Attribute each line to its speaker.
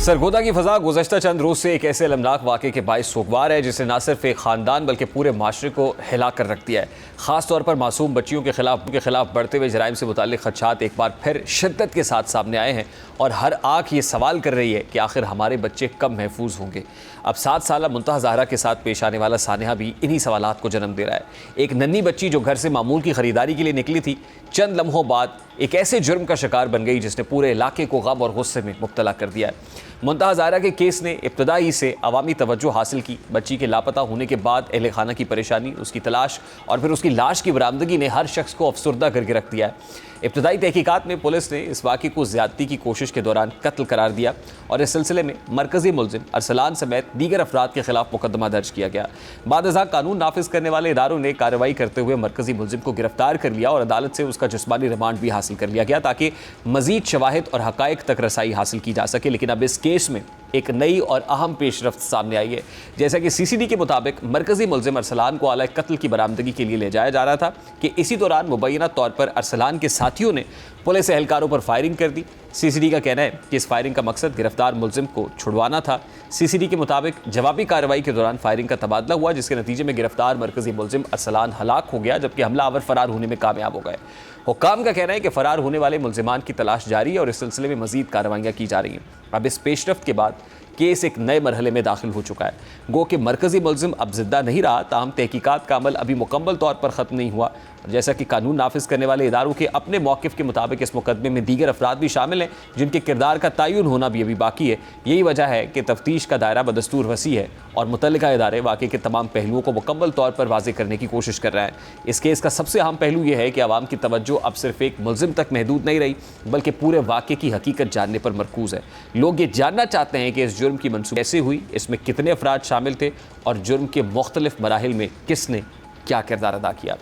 Speaker 1: सरगोदा की फजा गुज़श्ता चंद रोज से एक ऐसे अलमनाक वाक़े के बाइस सोगवार है जिसने न सिर्फ एक ख़ानदान बल्कि पूरे माशरे को हिला कर रख दिया है। ख़ास तौर पर मासूम बच्चियों के खिलाफ बढ़ते हुए जराइम से मुताल्लिक़ खदशात एक बार फिर शिद्दत के साथ सामने आए हैं और हर आँख ये सवाल कर रही है कि आखिर हमारे बच्चे कब महफूज होंगे। अब 7 साल मुंतहा ज़हरा के साथ पेश आने वाला सानिया भी इन्हीं सवालात को जन्म दे रहा है। एक नन्ही बच्ची जो घर से मामूल की ख़रीदारी के लिए निकली थी, चंद लम्हों बाद एक ऐसे जुर्म का शिकार बन गई जिसने पूरे इलाके को गम और गुस्से में मुब्तला कर दिया है। मुंतहा ज़हरा के केस ने इब्तदाई से अवामी तवज्जो हासिल की। बच्ची के लापता होने के बाद अहले खाना की परेशानी, उसकी तलाश और फिर उसकी लाश की बरामदगी ने हर शख्स को अफसुर्दा करके रख दिया है। इब्तदाई तहकीकात में पुलिस ने इस वाक़े को ज़्यादती की कोशिश के दौरान कत्ल करार दिया और इस सिलसिले में मरकज़ी मुलजिम अरसलान समेत दीगर अफराद के खिलाफ मुकदमा दर्ज किया गया। बाद कानून नाफिज करने वाले इदारों ने कार्रवाई करते हुए मरकज़ी मुलजिम को गिरफ्तार कर लिया और अदालत से उसका जिस्मानी रिमांड भी हासिल कर लिया गया ताकि मज़ीद शवाहिद और हक़ाइक़ तक रसाई हासिल की जा सके। लेकिन अब इस केस में एक नई और अहम पेशरफ्त सामने आई है। जैसा कि CCD के मुताबिक मरकज़ी मुलजिम अरसलान को आला कत्ल की बरामदगी के लिए ले जाया जा रहा था कि इसी दौरान मुबैना तौर पर अरसलान के साथियों ने पुलिस एहलकारों पर फायरिंग कर दी। CCD का कहना है कि इस फायरिंग का मकसद गिरफ्तार मुलजिम को छुड़वाना था। CCD के मुताबिक जवाबी कार्रवाई के दौरान फायरिंग का तबादला हुआ जिसके नतीजे में गिरफ्तार मरकज़ी मुलजिम अरसलान हलाक हो गया जबकि हमलावर फरार होने में कामयाब हो गए। हुक्काम का कहना है कि फरार होने वाले मुलजिमान की तलाश जारी है और इस सिलसिले में मज़ीद कार्रवाइयाँ की जा रही हैं। अब इस पेशरफ्त के बाद केस एक नए मरहले में दाखिल हो चुका है। गो कि मरकज़ी मुलजिम अब जिंदा नहीं रहा, ताहम तहकीकात का अमल अभी मुकम्मल तौर पर ख़त्म नहीं हुआ। जैसा कि कानून नाफिज करने वाले इदारों के अपने मौक़िफ़ के मुताबिक इस मुकदमे में दीगर अफराद भी शामिल हैं जिनके किरदार का तयन होना भी अभी बाकी है। यही वजह है कि तफ्तीश का दायरा बदस्तूर वसी है और मुतल्लिका इदारे वाक़े के तमाम पहलुओं को मुकम्मल तौर पर वाज़ेह करने की कोशिश कर रहे हैं। इस केस का सबसे अहम पहलू यह है कि आवाम की तवज्जो अब सिर्फ एक मुलजिम तक महदूद नहीं रही बल्कि पूरे वाक़े की हकीकत जानने पर मरकूज़ है। लोग ये जानना चाहते हैं कि इस जुर्म की मंसूबी कैसे हुई, इसमें कितने अफराद शामिल थे और जुर्म के मुख्तलिफ मराहिल में किसने क्या किरदार अदा किया।